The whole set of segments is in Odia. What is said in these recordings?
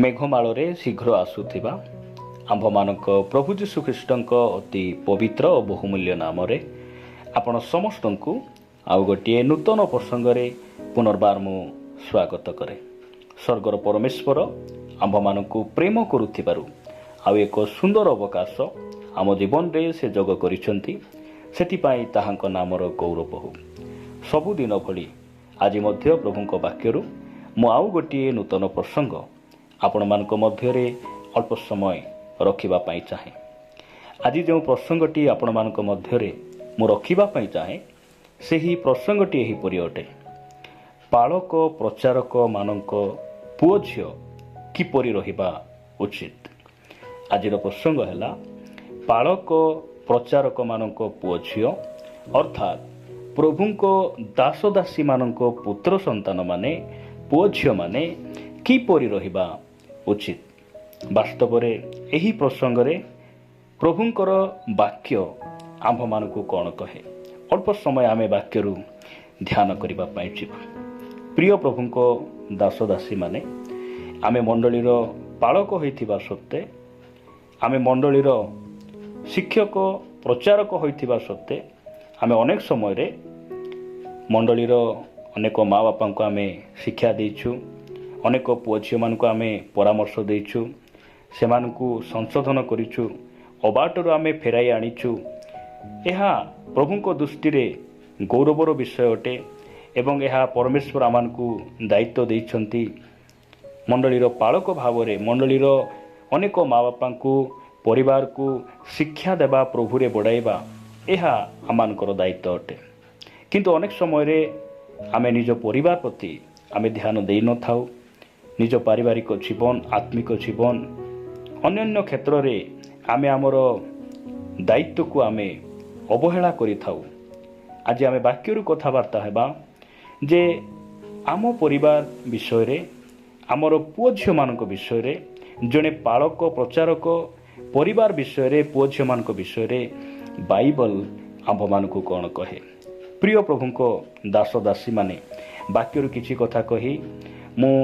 ମେଘମାଳରେ ଶୀଘ୍ର ଆସୁଥିବା ଆମ୍ଭମାନଙ୍କ ପ୍ରଭୁ ଯୀଶୁଖ୍ରୀଷ୍ଟଙ୍କ ଅତି ପବିତ୍ର ଓ ବହୁମୂଲ୍ୟ ନାମରେ ଆପଣ ସମସ୍ତଙ୍କୁ ଆଉ ଗୋଟିଏ ନୂତନ ପ୍ରସଙ୍ଗରେ ପୁନର୍ବାର ମୁଁ ସ୍ୱାଗତ କରେ। ସ୍ୱର୍ଗର ପରମେଶ୍ୱର ଆମ୍ଭମାନଙ୍କୁ ପ୍ରେମ କରୁଥିବାରୁ ଆଉ ଏକ ସୁନ୍ଦର ଅବକାଶ ଆମ ଜୀବନରେ ସେ ଯୋଗ କରିଛନ୍ତି, ସେଥିପାଇଁ ତାହାଙ୍କ ନାମର ଗୌରବ ହେଉ। ସବୁଦିନ ଭଳି ଆଜି ମଧ୍ୟ ପ୍ରଭୁଙ୍କ ବାକ୍ୟରୁ ମୁଁ ଆଉ ଗୋଟିଏ ନୂତନ ପ୍ରସଙ୍ଗ ଆପଣମାନଙ୍କ ମଧ୍ୟରେ ଅଳ୍ପ ସମୟ ରଖିବା ପାଇଁ ଚାହେଁ। ଆଜି ଯେଉଁ ପ୍ରସଙ୍ଗଟି ଆପଣମାନଙ୍କ ମଧ୍ୟରେ ମୁଁ ରଖିବା ପାଇଁ ଚାହେଁ, ସେହି ପ୍ରସଙ୍ଗଟି ଏହିପରି ଅଟେ। ପାଳକ ପ୍ରଚାରକମାନଙ୍କ ପୁଅ ଝିଅ କିପରି ରହିବା ଉଚିତ। ଆଜିର ପ୍ରସଙ୍ଗ ହେଲା ପାଳକ ପ୍ରଚାରକମାନଙ୍କ ପୁଅ ଝିଅ, ଅର୍ଥାତ୍ ପ୍ରଭୁଙ୍କ ଦାସ ଦାସୀମାନଙ୍କ ପୁତ୍ର ସନ୍ତାନମାନେ ପୁଅ ଝିଅମାନେ କିପରି ରହିବା ଉଚିତ। ବାସ୍ତବରେ ଏହି ପ୍ରସଙ୍ଗରେ ପ୍ରଭୁଙ୍କର ବାକ୍ୟ ଆମ୍ଭମାନଙ୍କୁ କ'ଣ କହେ, ଅଳ୍ପ ସମୟ ଆମେ ବାକ୍ୟରୁ ଧ୍ୟାନ କରିବା ପାଇଁ ଯିବା। ପ୍ରିୟ ପ୍ରଭୁଙ୍କ ଦାସ ଦାସୀମାନେ, ଆମେ ମଣ୍ଡଳୀର ପାଳକ ହୋଇଥିବା ସତ୍ତ୍ୱେ, ଆମେ ମଣ୍ଡଳୀର ଶିକ୍ଷକ ପ୍ରଚାରକ ହୋଇଥିବା ସତ୍ତ୍ୱେ, ଆମେ ଅନେକ ସମୟରେ ମଣ୍ଡଳୀର ଅନେକ ମା ବାପାଙ୍କୁ ଆମେ ଶିକ୍ଷା ଦେଇଛୁ, ଅନେକ ପୁଅ ଝିଅମାନଙ୍କୁ ଆମେ ପରାମର୍ଶ ଦେଇଛୁ, ସେମାନଙ୍କୁ ସଂଶୋଧନ କରିଛୁ, ଅବାଟରୁ ଆମେ ଫେରାଇ ଆଣିଛୁ। ଏହା ପ୍ରଭୁଙ୍କ ଦୃଷ୍ଟିରେ ଗୌରବର ବିଷୟ ଅଟେ ଏବଂ ଏହା ପରମେଶ୍ୱର ଆମମାନଙ୍କୁ ଦାୟିତ୍ୱ ଦେଇଛନ୍ତି। ମଣ୍ଡଳୀର ପାଳକ ଭାବରେ ମଣ୍ଡଳୀର ଅନେକ ମା ବାପାଙ୍କୁ, ପରିବାରକୁ ଶିକ୍ଷା ଦେବା, ପ୍ରଭୁରେ ବଢ଼ାଇବା, ଏହା ଆମମାନଙ୍କର ଦାୟିତ୍ୱ ଅଟେ। କିନ୍ତୁ ଅନେକ ସମୟରେ ଆମେ ନିଜ ପରିବାର ପ୍ରତି ଆମେ ଧ୍ୟାନ ଦେଇନଥାଉ। ନିଜ ପାରିବାରିକ ଜୀବନ, ଆତ୍ମିକ ଜୀବନ, ଅନ୍ୟାନ୍ୟ କ୍ଷେତ୍ରରେ ଆମେ ଆମର ଦାୟିତ୍ୱକୁ ଆମେ ଅବହେଳା କରିଥାଉ। ଆଜି ଆମେ ବାକ୍ୟରୁ କଥାବାର୍ତ୍ତା ହେବା ଯେ ଆମ ପରିବାର ବିଷୟରେ, ଆମର ପୁଅ ଝିଅମାନଙ୍କ ବିଷୟରେ, ଜଣେ ପାଳକ ପ୍ରଚାରକ ପରିବାର ବିଷୟରେ, ପୁଅ ଝିଅମାନଙ୍କ ବିଷୟରେ ବାଇବଲ ଆମ୍ଭମାନଙ୍କୁ କ'ଣ କହେ। ପ୍ରିୟ ପ୍ରଭୁଙ୍କ ଦାସ ଦାସୀମାନେ, ବାକ୍ୟରୁ କିଛି କଥା କହି ମୁଁ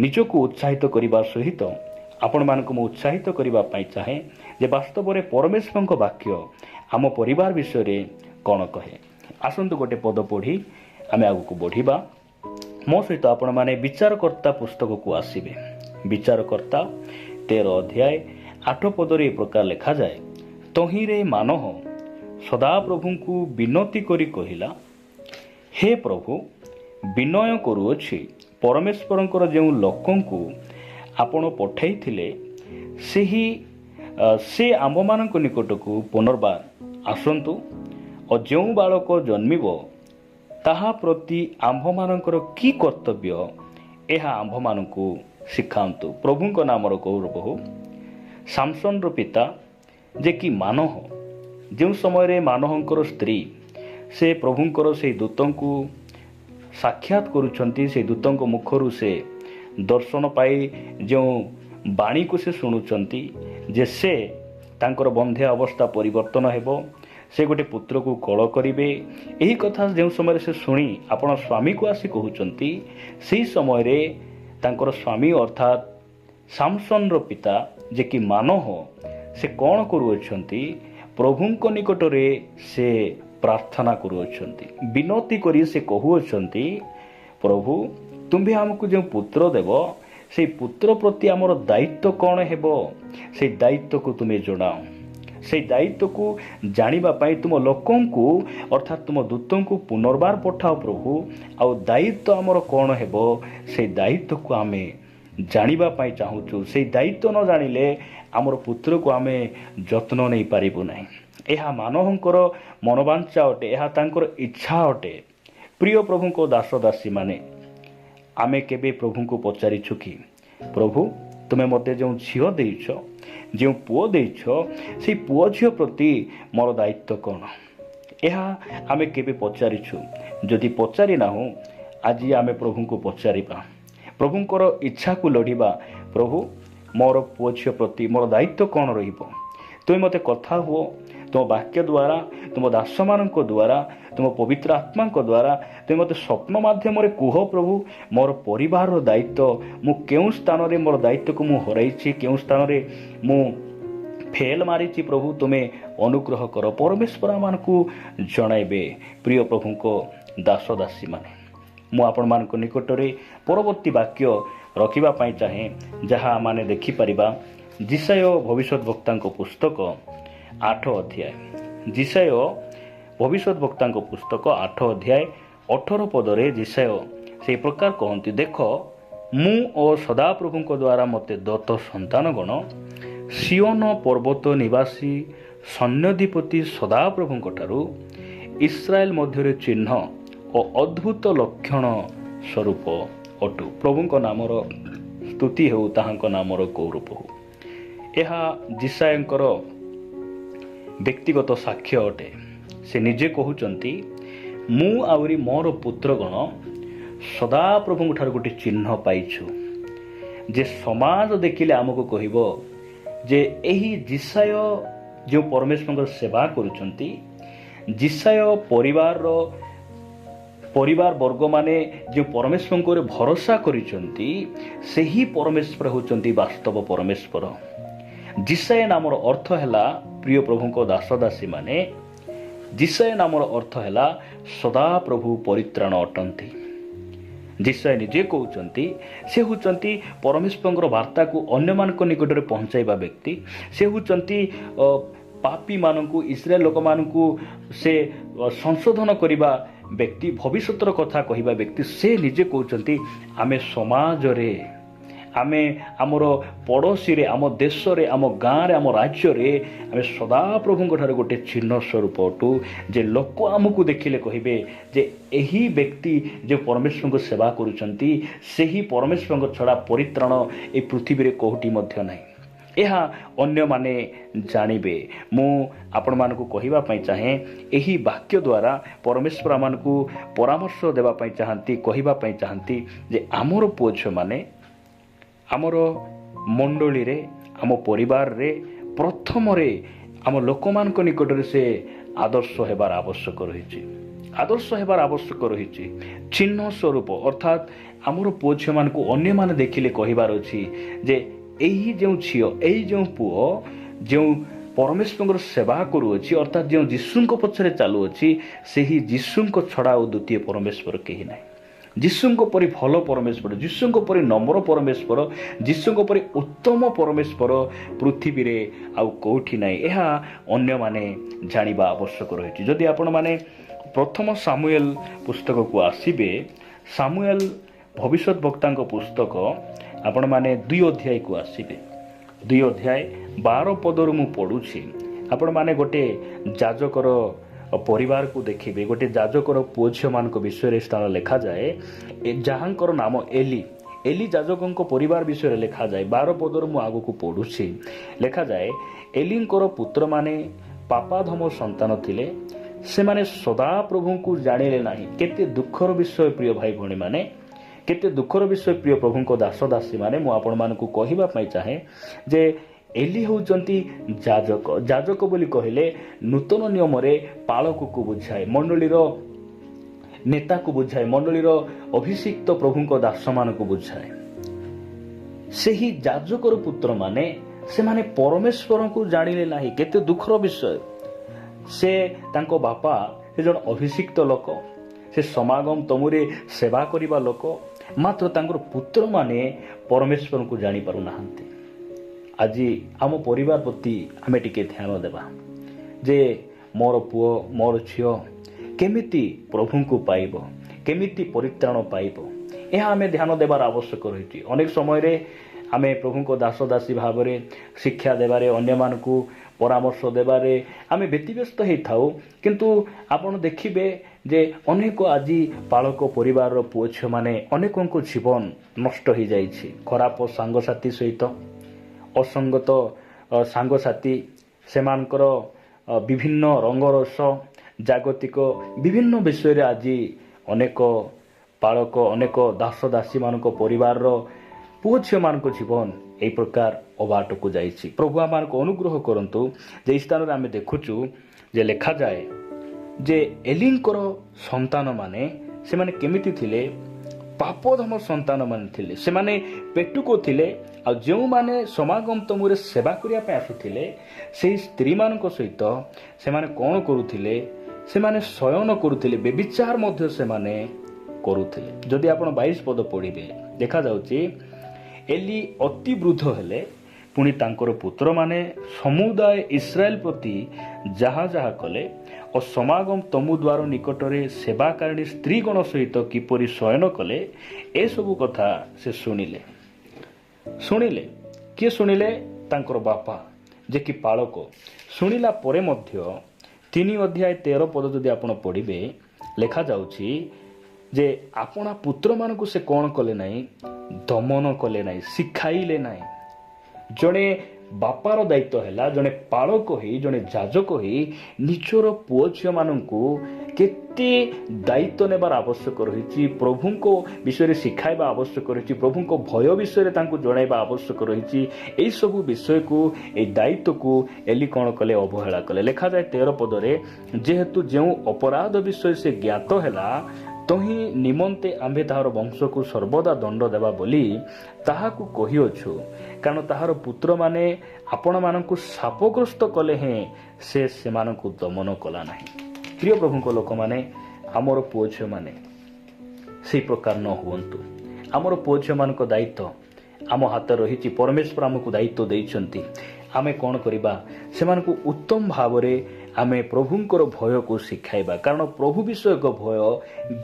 ନିଜକୁ ଉତ୍ସାହିତ କରିବା ସହିତ ଆପଣମାନଙ୍କୁ ମୁଁ ଉତ୍ସାହିତ କରିବା ପାଇଁ ଚାହେଁ ଯେ ବାସ୍ତବରେ ପରମେଶ୍ୱରଙ୍କ ବାକ୍ୟ ଆମ ପରିବାର ବିଷୟରେ କ'ଣ କହେ। ଆସନ୍ତୁ ଗୋଟେ ପଦ ପଢ଼ି ଆମେ ଆଗକୁ ବଢ଼ିବା। ମୋ ସହିତ ଆପଣମାନେ ବିଚାରକର୍ତ୍ତା ପୁସ୍ତକକୁ ଆସିବେ। ବିଚାରକର୍ତ୍ତା 13 ଅଧ୍ୟାୟ 8 ପଦରେ ଏ ପ୍ରକାର ଲେଖାଯାଏ, ତହିଁରେ ମାନହ ସଦାପ୍ରଭୁଙ୍କୁ ବିନତି କରି କହିଲା, ହେ ପ୍ରଭୁ, ବିନୟ କରୁଅଛି, ପରମେଶ୍ୱରଙ୍କର ଯେଉଁ ଲୋକଙ୍କୁ ଆପଣ ପଠାଇଥିଲେ ସେ ଆମ୍ଭମାନଙ୍କ ନିକଟକୁ ପୁନର୍ବାର ଆସନ୍ତୁ ଓ ଯେଉଁ ବାଳକ ଜନ୍ମିବ ତାହା ପ୍ରତି ଆମ୍ଭମାନଙ୍କର କି କର୍ତ୍ତବ୍ୟ, ଏହା ଆମ୍ଭମାନଙ୍କୁ ଶିଖାନ୍ତୁ। ପ୍ରଭୁଙ୍କ ନାମର ଗୌରବ ହେଉ। ସାମସନର ପିତା ଯେ କି ମାନହ, ଯେଉଁ ସମୟରେ ମାନହଙ୍କର ସ୍ତ୍ରୀ ସେ ପ୍ରଭୁଙ୍କର ସେହି ଦୂତଙ୍କୁ ସାକ୍ଷାତ କରୁଛନ୍ତି, ସେହି ଦୂତଙ୍କ ମୁଖରୁ ସେ ଦର୍ଶନ ପାଇ ଯେଉଁ ବାଣୀକୁ ସେ ଶୁଣୁଛନ୍ତି ଯେ ସେ ତାଙ୍କର ବନ୍ଧ୍ୟା ଅବସ୍ଥା ପରିବର୍ତ୍ତନ ହେବ, ସେ ଗୋଟେ ପୁତ୍ରକୁ କଳ କରିବେ, ଏହି କଥା ଯେଉଁ ସମୟରେ ସେ ଶୁଣି ଆପଣ ସ୍ୱାମୀକୁ ଆସି କହୁଛନ୍ତି, ସେହି ସମୟରେ ତାଙ୍କର ସ୍ୱାମୀ ଅର୍ଥାତ୍ ସାମସନର ପିତା ଯେ କି ମାନହ, ସେ କ'ଣ କରୁଅଛନ୍ତି, ପ୍ରଭୁଙ୍କ ନିକଟରେ ସେ ପ୍ରାର୍ଥନା କରୁଅଛନ୍ତି। ବିନତି କରି ସେ କହୁଅଛନ୍ତି, ପ୍ରଭୁ, ତୁମ୍ଭେ ଆମକୁ ଯେଉଁ ପୁତ୍ର ଦେବ, ସେଇ ପୁତ୍ର ପ୍ରତି ଆମର ଦାୟିତ୍ୱ କ'ଣ ହେବ, ସେଇ ଦାୟିତ୍ୱକୁ ତୁମେ ଜଣାଅ। ସେଇ ଦାୟିତ୍ୱକୁ ଜାଣିବା ପାଇଁ ତୁମ ଲୋକଙ୍କୁ ଅର୍ଥାତ୍ ତୁମ ଦୂତଙ୍କୁ ପୁନର୍ବାର ପଠାଅ ପ୍ରଭୁ। ଆଉ ଦାୟିତ୍ୱ ଆମର କ'ଣ ହେବ, ସେଇ ଦାୟିତ୍ୱକୁ ଆମେ ଜାଣିବା ପାଇଁ ଚାହୁଁଛୁ। ସେଇ ଦାୟିତ୍ୱ ନ ଜାଣିଲେ ଆମର ପୁତ୍ରକୁ ଆମେ ଯତ୍ନ ନେଇପାରିବୁ ନାହିଁ। ଏହା ମାନହଙ୍କର ମନୋବାଞ୍ଛା ଅଟେ, ଏହା ତାଙ୍କର ଇଚ୍ଛା ଅଟେ। ପ୍ରିୟ ପ୍ରଭୁଙ୍କ ଦାସ ଦାସୀମାନେ, ଆମେ କେବେ ପ୍ରଭୁଙ୍କୁ ପଚାରିଛୁ କି, ପ୍ରଭୁ, ତୁମେ ମୋତେ ଯେଉଁ ଝିଅ ଦେଇଛ, ଯେଉଁ ପୁଅ ଦେଇଛ, ସେଇ ପୁଅ ଝିଅ ପ୍ରତି ମୋର ଦାୟିତ୍ୱ କ'ଣ? ଏହା ଆମେ କେବେ ପଚାରିଛୁ? ଯଦି ପଚାରି ନାହୁଁ, ଆଜି ଆମେ ପ୍ରଭୁଙ୍କୁ ପଚାରିବା, ପ୍ରଭୁଙ୍କର ଇଚ୍ଛାକୁ ଲୋଡ଼ିବା। ପ୍ରଭୁ, ମୋର ପୁଅ ଝିଅ ପ୍ରତି ମୋର ଦାୟିତ୍ୱ କ'ଣ ରହିବ? ତୁମେ ମୋତେ କଥା ହୁଅ, ତୁମ ବାକ୍ୟ ଦ୍ୱାରା, ତୁମ ଦାସମାନଙ୍କ ଦ୍ୱାରା, ତୁମ ପବିତ୍ର ଆତ୍ମାଙ୍କ ଦ୍ୱାରା ତୁମେ ମୋତେ ସ୍ୱପ୍ନ ମାଧ୍ୟମରେ କୁହ ପ୍ରଭୁ, ମୋର ପରିବାରର ଦାୟିତ୍ୱ, ମୁଁ କେଉଁ ସ୍ଥାନରେ ମୋର ଦାୟିତ୍ୱକୁ ମୁଁ ହରାଇଛି, କେଉଁ ସ୍ଥାନରେ ମୁଁ ଫେଲ୍ ମାରିଛି ପ୍ରଭୁ ତୁମେ ଅନୁଗ୍ରହ କର। ପରମେଶ୍ୱର ଆମମାନଙ୍କୁ ଜଣାଇବେ। ପ୍ରିୟ ପ୍ରଭୁଙ୍କ ଦାସ ଦାସୀମାନେ, ମୁଁ ଆପଣମାନଙ୍କ ନିକଟରେ ପରବର୍ତ୍ତୀ ବାକ୍ୟ ରଖିବା ପାଇଁ ଚାହେଁ, ଯାହା ଆମେ ଦେଖିପାରିବା ଜିସାୟ ଭବିଷ୍ୟତ ବକ୍ତାଙ୍କ ପୁସ୍ତକ 8 ଅଧ୍ୟାୟ। ଜିସାୟ ଭବିଷ୍ୟତ ବକ୍ତାଙ୍କ ପୁସ୍ତକ 8 ଅଧ୍ୟାୟ 18 ପଦରେ ଜିସାୟ ସେହି ପ୍ରକାର କହନ୍ତି, ଦେଖ ମୁଁ ଓ ସଦାପ୍ରଭୁଙ୍କ ଦ୍ୱାରା ମୋତେ ଦତ୍ତ ସନ୍ତାନଗଣ ସିଓନ ପର୍ବତ ନିବାସୀ ସୈନ୍ୟାଧିପତି ସଦାପ୍ରଭୁଙ୍କ ଠାରୁ ଇସ୍ରାଏଲ ମଧ୍ୟରେ ଚିହ୍ନ ଓ ଅଦ୍ଭୁତ ଲକ୍ଷଣ ସ୍ୱରୂପ ଅଟୁ। ପ୍ରଭୁଙ୍କ ନାମର ସ୍ତୁତି ହେଉ, ତାହାଙ୍କ ନାମର ଗୌରବ ହେଉ। ଏହା ଜିସାୟଙ୍କର ବ୍ୟକ୍ତିଗତ ସାକ୍ଷ୍ୟ ଅଟେ। ସେ ନିଜେ କହୁଛନ୍ତି, ମୁଁ ଆହୁରି ମୋର ପୁତ୍ରଗଣ ସଦାପ୍ରଭୁଙ୍କ ଠାରୁ ଗୋଟିଏ ଚିହ୍ନ ପାଇଛୁ, ଯେ ସମାଜ ଦେଖିଲେ ଆମକୁ କହିବ ଯେ ଏହି ଜିସାୟ ଯେଉଁ ପରମେଶ୍ୱରଙ୍କର ସେବା କରୁଛନ୍ତି, ଜିସାୟ ପରିବାର ବର୍ଗମାନେ ଯେଉଁ ପରମେଶ୍ୱରଙ୍କ ଭରସା କରିଛନ୍ତି, ସେହି ପରମେଶ୍ୱର ହେଉଛନ୍ତି ବାସ୍ତବ ପରମେଶ୍ୱର। ଜିସାୟ ନାମର ଅର୍ଥ ହେଲା, ପ୍ରିୟ ପ୍ରଭୁଙ୍କ ଦାସ ଦାସୀମାନେ, ଜିସାୟ ନାମର ଅର୍ଥ ହେଲା ସଦାପ୍ରଭୁ ପରିତ୍ରାଣ ଅଟନ୍ତି। ଜିସାୟ ନିଜେ କହୁଛନ୍ତି, ସେ ହେଉଛନ୍ତି ପରମେଶ୍ୱରଙ୍କର ବାର୍ତ୍ତାକୁ ଅନ୍ୟମାନଙ୍କ ନିକଟରେ ପହଞ୍ଚାଇବା ବ୍ୟକ୍ତି। ସେ ହେଉଛନ୍ତି ପାପୀମାନଙ୍କୁ, ଇସ୍ରାଏଲ ଲୋକମାନଙ୍କୁ ସେ ସଂଶୋଧନ କରିବା ବ୍ୟକ୍ତି, ଭବିଷ୍ୟତର କଥା କହିବା ବ୍ୟକ୍ତି। ସେ ନିଜେ କହୁଛନ୍ତି, ଆମେ ସମାଜରେ, ଆମେ ଆମର ପଡ଼ୋଶୀରେ, ଆମ ଦେଶରେ, ଆମ ଗାଁରେ, ଆମ ରାଜ୍ୟରେ ଆମେ ସଦାପ୍ରଭୁଙ୍କ ଠାରୁ ଗୋଟିଏ ଚିହ୍ନ ସ୍ୱରୂପ ଅଟୁ, ଯେ ଲୋକ ଆମକୁ ଦେଖିଲେ କହିବେ ଯେ ଏହି ବ୍ୟକ୍ତି ଯେଉଁ ପରମେଶ୍ୱରଙ୍କ ସେବା କରୁଛନ୍ତି, ସେହି ପରମେଶ୍ୱରଙ୍କ ଛଡ଼ା ପରିତ୍ରାଣ ଏ ପୃଥିବୀରେ କେଉଁଠି ମଧ୍ୟ ନାହିଁ। ଏହା ଅନ୍ୟମାନେ ଜାଣିବେ। ମୁଁ ଆପଣମାନଙ୍କୁ କହିବା ପାଇଁ ଚାହେଁ, ଏହି ବାକ୍ୟ ଦ୍ୱାରା ପରମେଶ୍ୱର ଆମମାନଙ୍କୁ ପରାମର୍ଶ ଦେବା ପାଇଁ ଚାହାନ୍ତି, କହିବା ପାଇଁ ଚାହାନ୍ତି ଯେ ଆମର ପୁଅ ଝିଅମାନେ ଆମର ମଣ୍ଡଳୀରେ, ଆମ ପରିବାରରେ, ପ୍ରଥମରେ ଆମ ଲୋକମାନଙ୍କ ନିକଟରେ ସେ ଆଦର୍ଶ ହେବାର ଆବଶ୍ୟକ ରହିଛି। ଆଦର୍ଶ ହେବାର ଆବଶ୍ୟକ ରହିଛି। ଚିହ୍ନ ସ୍ୱରୂପ, ଅର୍ଥାତ୍ ଆମର ପୁଅ ଝିଅମାନଙ୍କୁ ଅନ୍ୟମାନେ ଦେଖିଲେ କହିବାର ଅଛି ଯେ ଏହି ଯେଉଁ ଝିଅ, ଏହି ଯେଉଁ ପୁଅ ଯେଉଁ ପରମେଶ୍ୱରଙ୍କର ସେବା କରୁଅଛି, ଅର୍ଥାତ୍ ଯେଉଁ ଯୀଶୁଙ୍କ ପଛରେ ଚାଲୁଅଛି, ସେହି ଯୀଶୁଙ୍କ ଛଡ଼ା ଆଉ ଦ୍ୱିତୀୟ ପରମେଶ୍ୱର କେହି ନାହିଁ। ଯୀଶୁଙ୍କ ପରି ଭଲ ପରମେଶ୍ୱର, ଯୀଶୁଙ୍କ ପରି ନମ୍ର ପରମେଶ୍ୱର, ଯୀଶୁଙ୍କ ପରି ଉତ୍ତମ ପରମେଶ୍ୱର ପୃଥିବୀରେ ଆଉ କେଉଁଠି ନାହିଁ। ଏହା ଅନ୍ୟମାନେ ଜାଣିବା ଆବଶ୍ୟକ ରହିଛି। ଯଦି ଆପଣମାନେ ପ୍ରଥମ ସାମୁଏଲ ପୁସ୍ତକକୁ ଆସିବେ, ସାମୁଏଲ ଭବିଷ୍ୟତ ବକ୍ତାଙ୍କ ପୁସ୍ତକ ଆପଣମାନେ 2 ଅଧ୍ୟାୟକୁ ଆସିବେ। 2 ଅଧ୍ୟାୟ 12 ପଦରୁ ମୁଁ ପଢ଼ୁଛି। ଆପଣମାନେ ଗୋଟେ ଯାଜକର ପରିବାରକୁ ଦେଖିବେ। ଗୋଟେ ଯାଜକର ପୁଅ ଝିଅମାନଙ୍କ ବିଷୟରେ ସ୍ଥାନ ଲେଖାଯାଏ, ଯାହାଙ୍କର ନାମ ଏଲି। ଏଲି ଯାଜକଙ୍କ ପରିବାର ବିଷୟରେ ଲେଖାଯାଏ। 12 ପଦରୁ ମୁଁ ଆଗକୁ ପଢ଼ୁଛି। ଲେଖାଯାଏ, ଏଲିଙ୍କର ପୁତ୍ରମାନେ ପାପାଧମ ସନ୍ତାନ ଥିଲେ, ସେମାନେ ସଦାପ୍ରଭୁଙ୍କୁ ଜାଣିଲେ ନାହିଁ। କେତେ ଦୁଃଖର ବିଷୟ ପ୍ରିୟ ଭାଇ ଭଉଣୀମାନେ, କେତେ ଦୁଃଖର ବିଷୟ ପ୍ରିୟ ପ୍ରଭୁଙ୍କ ଦାସ ଦାସୀମାନେ। ମୁଁ ଆପଣମାନଙ୍କୁ କହିବା ପାଇଁ ଚାହେଁ ଯେ ଏଲି ହେଉଛନ୍ତି ଯାଜକ। ଯାଜକ ବୋଲି କହିଲେ ନୂତନ ନିୟମରେ ପାଳକକୁ ବୁଝାଏ, ମଣ୍ଡଳୀର ନେତାକୁ ବୁଝାଏ, ମଣ୍ଡଳୀର ଅଭିଷିକ୍ତ ପ୍ରଭୁଙ୍କ ଦାସମାନଙ୍କୁ ବୁଝାଏ। ସେହି ଯାଜକର ପୁତ୍ରମାନେ, ସେମାନେ ପରମେଶ୍ୱରଙ୍କୁ ଜାଣିଲେ ନାହିଁ। କେତେ ଦୁଃଖର ବିଷୟ। ସେ ତାଙ୍କ ବାପା ସେ ଜଣେ ଅଭିଷିକ୍ତ ଲୋକ, ସେ ସମାଗମ ତମୁରେ ସେବା କରିବା ଲୋକ, ମାତ୍ର ତାଙ୍କର ପୁତ୍ରମାନେ ପରମେଶ୍ୱରଙ୍କୁ ଜାଣିପାରୁନାହାନ୍ତି। ଆଜି ଆମ ପରିବାର ପ୍ରତି ଆମେ ଟିକେ ଧ୍ୟାନ ଦେବା ଯେ ମୋର ପୁଅ, ମୋର ଝିଅ କେମିତି ପ୍ରଭୁଙ୍କୁ ପାଇବ, କେମିତି ପରିତ୍ରାଣ ପାଇବ, ଏହା ଆମେ ଧ୍ୟାନ ଦେବାର ଆବଶ୍ୟକ ରହିଛି। ଅନେକ ସମୟରେ ଆମେ ପ୍ରଭୁଙ୍କ ଦାସ ଦାସୀ ଭାବରେ ଶିକ୍ଷା ଦେବାରେ, ଅନ୍ୟମାନଙ୍କୁ ପରାମର୍ଶ ଦେବାରେ ଆମେ ବ୍ୟତିବ୍ୟସ୍ତ ହୋଇଥାଉ। କିନ୍ତୁ ଆପଣ ଦେଖିବେ ଯେ ଅନେକ ଆଜି ପାଳକ ପରିବାରର ପୁଅ ଝିଅମାନେ, ଅନେକଙ୍କ ଜୀବନ ନଷ୍ଟ ହୋଇଯାଇଛି ଖରାପ ସାଙ୍ଗସାଥି ସହିତ, ଅସଙ୍ଗତ ସାଙ୍ଗସାଥି, ସେମାନଙ୍କର ବିଭିନ୍ନ ରଙ୍ଗରସ, ଜାଗତିକ ବିଭିନ୍ନ ବିଷୟରେ ଆଜି ଅନେକ ପାଳକ, ଅନେକ ଦାସ ଦାସୀମାନଙ୍କ ପରିବାରର ପୁଅ ଝିଅମାନଙ୍କ ଜୀବନ ଏହି ପ୍ରକାର ଅବାଟକୁ ଯାଇଛି। ପ୍ରଭୁ ଆମମାନଙ୍କୁ ଅନୁଗ୍ରହ କରନ୍ତୁ ଯେ ଏହି ସ୍ଥାନରେ ଆମେ ଦେଖୁଛୁ ଯେ ଲେଖାଯାଏ ଯେ ଏଲିଙ୍କର ସନ୍ତାନମାନେ ସେମାନେ କେମିତି ଥିଲେ? ପାପଧମ ସନ୍ତାନମାନେ ଥିଲେ। ସେମାନେ ପେଟୁକ ଥିଲେ। ଆଉ ଯେଉଁମାନେ ସମାଗମ ତମରେ ସେବା କରିବା ପାଇଁ ଆସୁଥିଲେ ସେହି ସ୍ତ୍ରୀମାନଙ୍କ ସହିତ ସେମାନେ କ'ଣ କରୁଥିଲେ? ସେମାନେ ଶୟନ କରୁଥିଲେ, ବ୍ୟଭିଚାର ମଧ୍ୟ ସେମାନେ କରୁଥିଲେ। ଯଦି ଆପଣ 22 ପଦ ପଢ଼ିବେ ଦେଖାଯାଉଛି ଏଲି ଅତି ବୃଦ୍ଧ ହେଲେ, ପୁଣି ତାଙ୍କର ପୁତ୍ରମାନେ ସମୁଦାୟ ଇସ୍ରାଏଲ ପ୍ରତି ଯାହା ଯାହା କଲେ ଓ ସମାଗମ ତମୁ ଦ୍ୱାର ନିକଟରେ ସେବାକାରିଣୀ ସ୍ତ୍ରୀଗଣ ସହିତ କିପରି ଶୟନ କଲେ, ଏସବୁ କଥା ସେ ଶୁଣିଲେ। କିଏ ଶୁଣିଲେ? ତାଙ୍କର ବାପା ଯେ କି ପାଳକ। ଶୁଣିଲା ପରେ ମଧ୍ୟ 3 ଅଧ୍ୟାୟ 13 ପଦ ଯଦି ଆପଣ ପଢ଼ିବେ ଲେଖାଯାଉଛି ଯେ ଆପଣା ପୁତ୍ରମାନଙ୍କୁ ସେ କ'ଣ କଲେ ନାହିଁ? ଦମନ କଲେ ନାହିଁ, ଶିଖାଇଲେ ନାହିଁ। ଜଣେ ବାପାର ଦାୟିତ୍ୱ ହେଲା ଜଣେ ପାଳକ ହୋଇ, ଜଣେ ଯାଜକ ହୋଇ ନିଜର ପୁଅ ଝିଅମାନଙ୍କୁ କେତେ ଦାୟିତ୍ୱ ନେବାର ଆବଶ୍ୟକ ରହିଛି, ପ୍ରଭୁଙ୍କ ବିଷୟରେ ଶିଖାଇବା ଆବଶ୍ୟକ ରହିଛି, ପ୍ରଭୁଙ୍କ ଭୟ ବିଷୟରେ ତାଙ୍କୁ ଜଣାଇବା ଆବଶ୍ୟକ ରହିଛି। ଏହିସବୁ ବିଷୟକୁ, ଏହି ଦାୟିତ୍ୱକୁ ଏଲି କ'ଣ କଲେ? ଅବହେଳା କଲେ। ଲେଖାଯାଏ 13 ପଦରେ, ଯେହେତୁ ଯେଉଁ ଅପରାଧ ବିଷୟ ସେ ଜ୍ଞାତ ହେଲା ତହିଁ ନିମନ୍ତେ ଆମ୍ଭେ ତାହାର ବଂଶକୁ ସର୍ବଦା ଦଣ୍ଡ ଦେବା ବୋଲି ତାହାକୁ କହିଅଛୁ, କାରଣ ତାହାର ପୁତ୍ରମାନେ ଆପଣମାନଙ୍କୁ ଶାପଗ୍ରସ୍ତ କଲେ ହେଁ ସେ ସେମାନଙ୍କୁ ଦମନ କଲା ନାହିଁ। ପ୍ରିୟ ପ୍ରଭୁଙ୍କ ଲୋକମାନେ, ଆମର ପୁଅ ଝିଅମାନେ ସେହି ପ୍ରକାର ନ ହୁଅନ୍ତୁ। ଆମର ପୁଅ ଝିଅମାନଙ୍କ ଦାୟିତ୍ୱ ଆମ ହାତରେ ରହିଛି। ପରମେଶ୍ୱର ଆମକୁ ଦାୟିତ୍ୱ ଦେଇଛନ୍ତି। ଆମେ କ'ଣ କରିବା? ସେମାନଙ୍କୁ ଉତ୍ତମ ଭାବରେ ଆମେ ପ୍ରଭୁଙ୍କର ଭୟକୁ ଶିଖାଇବା। କାରଣ ପ୍ରଭୁ ବିଷୟକ ଭୟ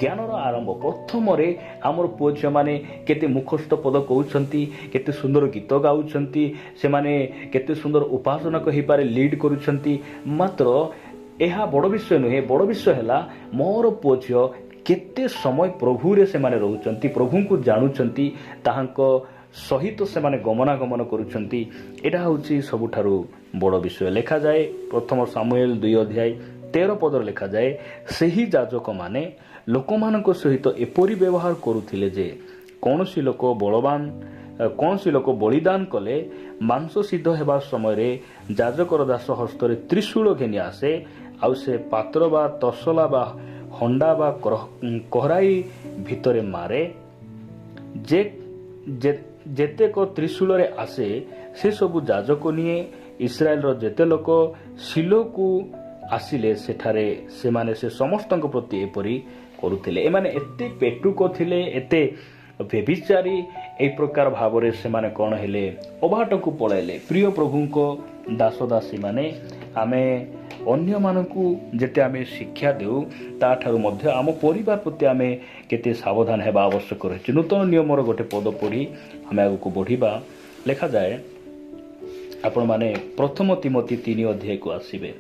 ଜ୍ଞାନର ଆରମ୍ଭ। ପ୍ରଥମରେ ଆମର ପୁଅ ଝିଅମାନେ କେତେ ମୁଖସ୍ଥ ପଦ କହୁଛନ୍ତି, କେତେ ସୁନ୍ଦର ଗୀତ ଗାଉଛନ୍ତି, ସେମାନେ କେତେ ସୁନ୍ଦର ଉପାସନକ ହୋଇପାରେ ଲିଡ୍ କରୁଛନ୍ତି, ମାତ୍ର ଏହା ବଡ଼ ବିଷୟ ନୁହେଁ। ବଡ଼ ବିଷୟ ହେଲା ମୋର ପୁଅ ଝିଅ କେତେ ସମୟ ପ୍ରଭୁରେ ସେମାନେ ରହୁଛନ୍ତି, ପ୍ରଭୁଙ୍କୁ ଜାଣୁଛନ୍ତି, ତାହାଙ୍କ ସହିତ ସେମାନେ ଗମନାଗମନ କରୁଛନ୍ତି। ଏଇଟା ହେଉଛି ସବୁଠାରୁ ବଡ଼ ବିଷୟ। ଲେଖାଯାଏ 1 ସାମୁଏଲ 2 ଅଧ୍ୟାୟ 13 ପଦରେ ଲେଖାଯାଏ, ସେହି ଯାଜକମାନେ ଲୋକମାନଙ୍କ ସହିତ ଏପରି ବ୍ୟବହାର କରୁଥିଲେ ଯେ କୌଣସି ଲୋକ ବଳିଦାନ କଲେ ମାଂସ ସିଦ୍ଧ ହେବା ସମୟରେ ଯାଜକର ଦାସ ହସ୍ତରେ ତ୍ରିଶୂଳ ଘେନି ଆସେ, ଆଉ ସେ ପାତ୍ର ବା ତସଲା ବା ହଣ୍ଡା ବା କହରାଇ ଭିତରେ ମାରେ। ଯେତେକ ତ୍ରିଶୂଳରେ ଆସେ ସେସବୁ ଯାଜକ ନିଏ। ଇସ୍ରାଏଲର ଯେତେ ଲୋକ ଶିଲୋକୁ ଆସିଲେ ସେଠାରେ ସେମାନେ ସେ ସମସ୍ତଙ୍କ ପ୍ରତି ଏପରି କରୁଥିଲେ। ଏମାନେ ଏତେ ପେଟୁକ ଥିଲେ, ଏତେ ବ୍ୟଭିଚାରୀ, ଏହି ପ୍ରକାର ଭାବରେ ସେମାନେ କ'ଣ ହେଲେ? ଅବାଟକୁ ପଳାଇଲେ। ପ୍ରିୟ ପ୍ରଭୁଙ୍କ ଦାସଦାସୀମାନେ, ଆମେ ଅନ୍ୟମାନଙ୍କୁ ଯେତେ ଆମେ ଶିକ୍ଷା ଦେଉ ତାଠାରୁ ମଧ୍ୟ ଆମ ପରିବାର ପ୍ରତି ଆମେ କେତେ ସାବଧାନ ହେବା ଆବଶ୍ୟକ ରହିଛି। ନୂତନ ନିୟମର ଗୋଟେ ପଦ ପଢ଼ି ଆମେ ଆଗକୁ ବଢ଼ିବା। ଲେଖାଯାଏ, ଆପଣମାନେ 1 ତିମୋଥୀ 3 ଅଧ୍ୟାୟକୁ ଆସିବେ।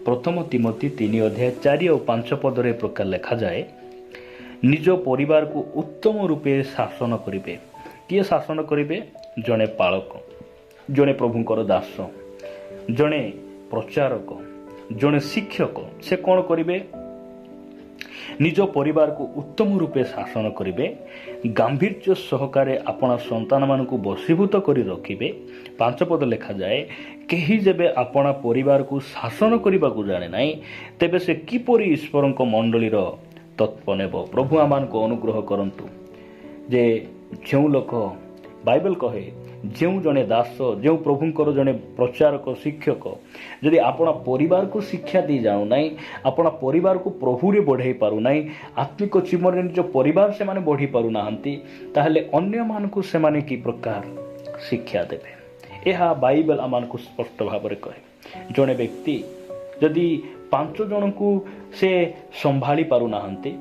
1 ତିମୋଥୀ 3 ଅଧ୍ୟାୟ 4 ଆଉ 5 ପଦରେ ପ୍ରକାର ଲେଖାଯାଏ, ନିଜ ପରିବାରକୁ ଉତ୍ତମ ରୂପେ ଶାସନ କରିବେ। କିଏ ଶାସନ କରିବେ? ଜଣେ ପାଳକ, ଜଣେ ପ୍ରଭୁଙ୍କର ଦାସ, ଜଣେ ପ୍ରଚାରକ, ଜଣେ ଶିକ୍ଷକ। ସେ କ'ଣ କରିବେ? ନିଜ ପରିବାରକୁ ଉତ୍ତମ ରୂପେ ଶାସନ କରିବେ, ଗାମ୍ଭୀର୍ଯ୍ୟ ସହକାରେ ଆପଣା ସନ୍ତାନମାନଙ୍କୁ ବଶୀଭୂତ କରି ରଖିବେ। 5 ପଦ ଲେଖାଯାଏ, କେହି ଯେବେ ଆପଣା ପରିବାରକୁ ଶାସନ କରିବାକୁ ଜାଣେ ନାହିଁ, ତେବେ ସେ କିପରି ଈଶ୍ୱରଙ୍କ ମଣ୍ଡଳୀର ତତ୍ତ୍ୱ ନେବ? ପ୍ରଭୁ ଆମମାନଙ୍କୁ ଅନୁଗ୍ରହ କରନ୍ତୁ ଯେ ଯେଉଁ ଲୋକ, ବାଇବେଲ କହେ, ଯେଉଁ ଜଣେ ଦାସ, ଯେଉଁ ପ୍ରଭୁଙ୍କର ଜଣେ ପ୍ରଚାରକ, ଶିକ୍ଷକ ଯଦି ଆପଣ ପରିବାରକୁ ଶିକ୍ଷା ଦେଇ ଜାଣୁନାହିଁ, ଆପଣ ପରିବାରକୁ ପ୍ରଭୁରେ ବଢ଼ାଇ ପାରୁନାହିଁ, ଆତ୍ମିକ ଜୀବନରେ ନିଜ ପରିବାର ସେମାନେ ବଢ଼ି ପାରୁନାହାନ୍ତି, ତାହେଲେ ଅନ୍ୟମାନଙ୍କୁ ସେମାନେ କି ପ୍ରକାର ଶିକ୍ଷା ଦେବେ? ଏହା ବାଇବେଲ ଆମମାନଙ୍କୁ ସ୍ପଷ୍ଟ ଭାବରେ କହେ। ଜଣେ ବ୍ୟକ୍ତି ଯଦି 5 ଜଣଙ୍କୁ ସେ ସମ୍ଭାଳି ପାରୁନାହାନ୍ତି,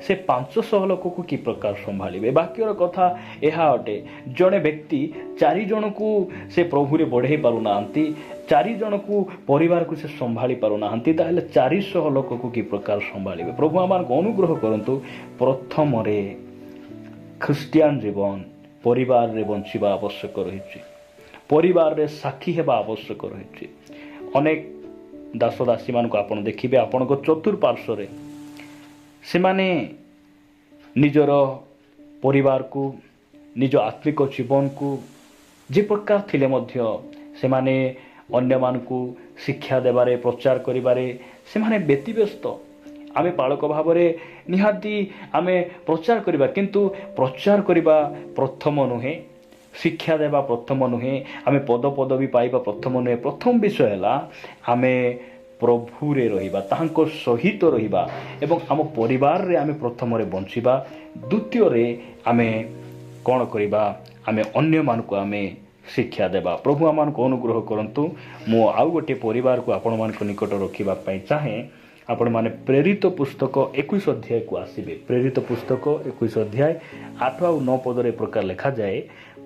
ସେ 500 ଲୋକକୁ କି ପ୍ରକାର ସମ୍ଭାଳିବେ? ବାକ୍ୟର କଥା ଏହା ଅଟେ, ଜଣେ ବ୍ୟକ୍ତି 4 ଜଣକୁ ସେ ପ୍ରଭୁରେ ବଢ଼ାଇ ପାରୁନାହାନ୍ତି, 4 ଜଣକୁ ପରିବାରକୁ ସେ ସମ୍ଭାଳି ପାରୁନାହାନ୍ତି, ତାହେଲେ 400 ଲୋକକୁ କି ପ୍ରକାର ସମ୍ଭାଳିବେ? ପ୍ରଭୁ ଆମମାନଙ୍କୁ ଅନୁଗ୍ରହ କରନ୍ତୁ। ପ୍ରଥମରେ ଖ୍ରୀଷ୍ଟିଆନ ଜୀବନ ପରିବାରରେ ବଞ୍ଚିବା ଆବଶ୍ୟକ ରହିଛି, ପରିବାରରେ ସାକ୍ଷୀ ହେବା ଆବଶ୍ୟକ ରହିଛି। ଅନେକ ଦାସଦାସୀମାନଙ୍କୁ ଆପଣ ଦେଖିବେ, ଆପଣଙ୍କ ଚତୁଃପାର୍ଶ୍ୱରେ ସେମାନେ ନିଜର ପରିବାରକୁ, ନିଜ ଆତ୍ମିକ ଜୀବନକୁ ଯେ ପ୍ରକାର ଥିଲେ ମଧ୍ୟ ସେମାନେ ଅନ୍ୟମାନଙ୍କୁ ଶିକ୍ଷା ଦେବାରେ ପ୍ରଚାର କରିବାରେ ସେମାନେ ବ୍ୟତିବ୍ୟସ୍ତ। ଆମେ ପାଳକ ଭାବରେ ନିହାତି ଆମେ ପ୍ରଚାର କରିବା, କିନ୍ତୁ ପ୍ରଚାର କରିବା ପ୍ରଥମ ନୁହେଁ, ଶିକ୍ଷା ଦେବା ପ୍ରଥମ ନୁହେଁ, ଆମେ ପଦପଦବୀ ପାଇବା ପ୍ରଥମ ନୁହେଁ। ପ୍ରଥମ ବିଷୟ ହେଲା ଆମେ ପ୍ରଭୁରେ ରହିବା, ତାହାଙ୍କ ସହିତ ରହିବା ଏବଂ ଆମ ପରିବାରରେ ଆମେ ପ୍ରଥମରେ ବଞ୍ଚିବା। ଦ୍ୱିତୀୟରେ ଆମେ କ'ଣ କରିବା? ଆମେ ଅନ୍ୟମାନଙ୍କୁ ଆମେ ଶିକ୍ଷା ଦେବା। ପ୍ରଭୁ ଆମମାନଙ୍କୁ ଅନୁଗ୍ରହ କରନ୍ତୁ। ମୁଁ ଆଉ ଗୋଟିଏ ପରିବାରକୁ ଆପଣମାନଙ୍କ ନିକଟ ରଖିବା ପାଇଁ ଚାହେଁ। ଆପଣମାନେ ପ୍ରେରିତ ପୁସ୍ତକ 21 ଅଧ୍ୟାୟକୁ ଆସିବେ। ପ୍ରେରିତ ପୁସ୍ତକ 21 ଅଧ୍ୟାୟ 8 ଆଉ 9 ପଦରେ ପ୍ରକାର ଲେଖାଯାଏ,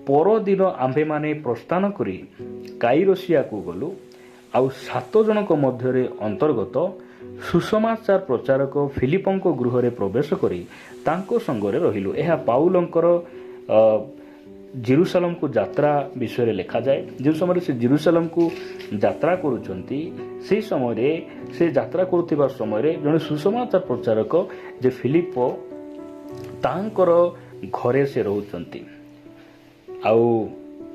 ପରଦିନ ଆମ୍ଭେମାନେ ପ୍ରସ୍ଥାନ କରି କାଇରୋସିଆକୁ ଗଲୁ, ଆଉ 7 ଜଣଙ୍କ ମଧ୍ୟରେ ଅନ୍ତର୍ଗତ ସୁସମାଚାର ପ୍ରଚାରକ ଫିଲିପଙ୍କ ଗୃହରେ ପ୍ରବେଶ କରି ତାଙ୍କ ସଙ୍ଗରେ ରହିଲୁ। ଏହା ପାଉଲଙ୍କର ଜେରୁସାଲେମକୁ ଯାତ୍ରା ବିଷୟରେ ଲେଖାଯାଏ। ଯେଉଁ ସମୟରେ ସେ ଜେରୁସାଲେମକୁ ଯାତ୍ରା କରୁଛନ୍ତି, ସେହି ସମୟରେ ସେ ଯାତ୍ରା କରୁଥିବା ସମୟରେ ଜଣେ ସୁସମାଚାର ପ୍ରଚାରକ ଯେ ଫିଲିପ, ତାଙ୍କର ଘରେ ସେ ରହୁଛନ୍ତି। ଆଉ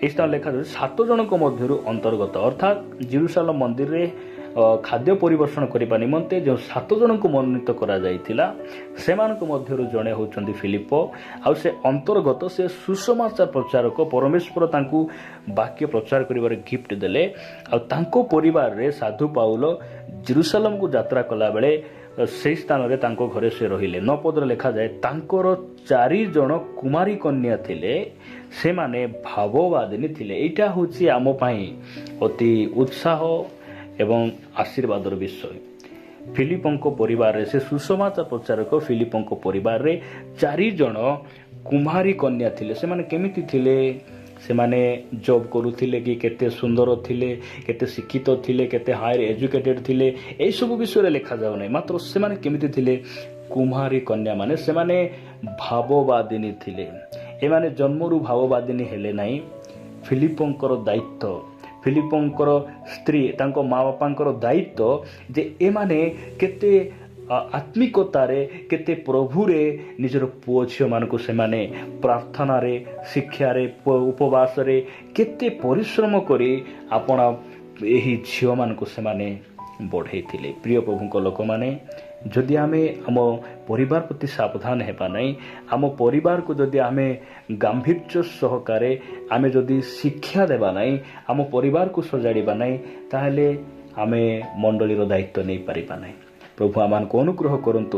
ଏହି ସ୍ଥାନ ଲେଖାଯାଉଛି 7 ଜଣଙ୍କ ମଧ୍ୟରୁ ଅନ୍ତର୍ଗତ, ଅର୍ଥାତ୍ ଜେରୁସାଲେମ ମନ୍ଦିରରେ ଖାଦ୍ୟ ପରିବେଷଣ କରିବା ନିମନ୍ତେ ଯେଉଁ 7 ଜଣଙ୍କୁ ମନୋନୀତ କରାଯାଇଥିଲା, ସେମାନଙ୍କ ମଧ୍ୟରୁ ଜଣେ ହେଉଛନ୍ତି ଫିଲିପ। ଆଉ ସେ ଅନ୍ତର୍ଗତ, ସେ ସୁସମାଚାର ପ୍ରଚାରକ। ପରମେଶ୍ୱର ତାଙ୍କୁ ବାକ୍ୟ ପ୍ରଚାର କରିବାରେ ଗିଫ୍ଟ ଦେଲେ। ଆଉ ତାଙ୍କ ପରିବାରରେ ସାଧୁ ପାଉଲ ଜେରୁସାଲେମକୁ ଯାତ୍ରା କଲାବେଳେ ସେହି ସ୍ଥାନରେ ତାଙ୍କ ଘରେ ସେ ରହିଲେ। 9 ପଦରେ ଲେଖାଯାଏ, ତାଙ୍କର 4 ଜଣ କୁମାରୀ କନ୍ୟା ଥିଲେ, ସେମାନେ ଭାବବାଦିନୀ ଥିଲେ। ଏଇଟା ହେଉଛି ଆମ ପାଇଁ ଅତି ଉତ୍ସାହ ଏବଂ ଆଶୀର୍ବାଦର ବିଷୟ। ଫିଲିପଙ୍କ ପରିବାରରେ, ସେ ସୁସମାଚାର ପ୍ରଚାରକ ଫିଲିପଙ୍କ ପରିବାରରେ 4 ଜଣ କୁମାରୀ କନ୍ୟା ଥିଲେ। ସେମାନେ କେମିତି ଥିଲେ? ସେମାନେ ଜବ୍ କରୁଥିଲେ କି, କେତେ ସୁନ୍ଦର ଥିଲେ, କେତେ ଶିକ୍ଷିତ ଥିଲେ, କେତେ ହାୟର ଏଜୁକେଟେଡ୍ ଥିଲେ, ଏହିସବୁ ବିଷୟରେ ଲେଖାଯାଉ ନାହିଁ। ମାତ୍ର ସେମାନେ କେମିତି ଥିଲେ? କୁମାରୀ କନ୍ୟାମାନେ, ସେମାନେ ଭାବବାଦିନୀ ଥିଲେ। ଏମାନେ ଜନ୍ମରୁ ଭାବବାଦିନୀ ହେଲେ ନାହିଁ। ଫିଲିପଙ୍କର ଦାୟିତ୍ୱ, ଫିଲିପଙ୍କର ସ୍ତ୍ରୀ, ତାଙ୍କ ମା ବାପାଙ୍କର ଦାୟିତ୍ୱ ଯେ ଏମାନେ କେତେ ଆତ୍ମିକତାରେ, କେତେ ପ୍ରଭୁରେ ନିଜର ପୁଅ ଝିଅମାନଙ୍କୁ ସେମାନେ ପ୍ରାର୍ଥନାରେ, ଶିକ୍ଷାରେ, ଉପବାସରେ କେତେ ପରିଶ୍ରମ କରି ଆପଣ ଏହି ଝିଅମାନଙ୍କୁ ସେମାନେ ବଢ଼େଇଥିଲେ। ପ୍ରିୟ ପ୍ରଭୁଙ୍କ ଲୋକମାନେ, ଯଦି ଆମେ ଆମ ପରିବାର ପ୍ରତି ସାବଧାନ ହେବା ନାହିଁ, ଆମ ପରିବାରକୁ ଯଦି ଆମେ ଗାମ୍ଭୀର୍ଯ୍ୟ ସହକାରେ ଆମେ ଯଦି ଶିକ୍ଷା ଦେବା ନାହିଁ, ଆମ ପରିବାରକୁ ସଜାଡ଼ିବା ନାହିଁ, ତାହେଲେ ଆମେ ମଣ୍ଡଳୀର ଦାୟିତ୍ୱ ନେଇପାରିବା ନାହିଁ। ପ୍ରଭୁ ଆମମାନଙ୍କୁ ଅନୁଗ୍ରହ କରନ୍ତୁ।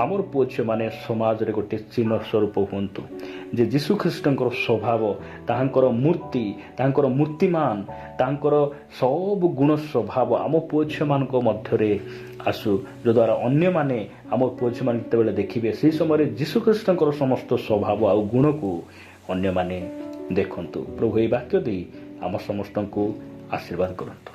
ଆମର ପୁଅ ଝିଅମାନେ ସମାଜରେ ଗୋଟିଏ ଚିହ୍ନ ସ୍ୱରୂପ ହୁଅନ୍ତୁ, ଯେ ଯୀଶୁଖ୍ରୀଷ୍ଟଙ୍କର ସ୍ୱଭାବ, ତାହାଙ୍କର ମୂର୍ତ୍ତି, ତାହାଙ୍କର ମୂର୍ତ୍ତିମାନ, ତାଙ୍କର ସବୁ ଗୁଣ ସ୍ୱଭାବ ଆମ ପୁଅ ଝିଅମାନଙ୍କ ମଧ୍ୟରେ ଆସୁ, ଯଦ୍ୱାରା ଅନ୍ୟମାନେ ଆମ ପୁଅ ଝିଅମାନେ ଯେତେବେଳେ ଦେଖିବେ, ସେହି ସମୟରେ ଯୀଶୁଖ୍ରୀଷ୍ଟଙ୍କର ସମସ୍ତ ସ୍ୱଭାବ ଆଉ ଗୁଣକୁ ଅନ୍ୟମାନେ ଦେଖନ୍ତୁ। ପ୍ରଭୁ ଏହି ବାକ୍ୟ ଦେଇ ଆମ ସମସ୍ତଙ୍କୁ ଆଶୀର୍ବାଦ କରନ୍ତୁ।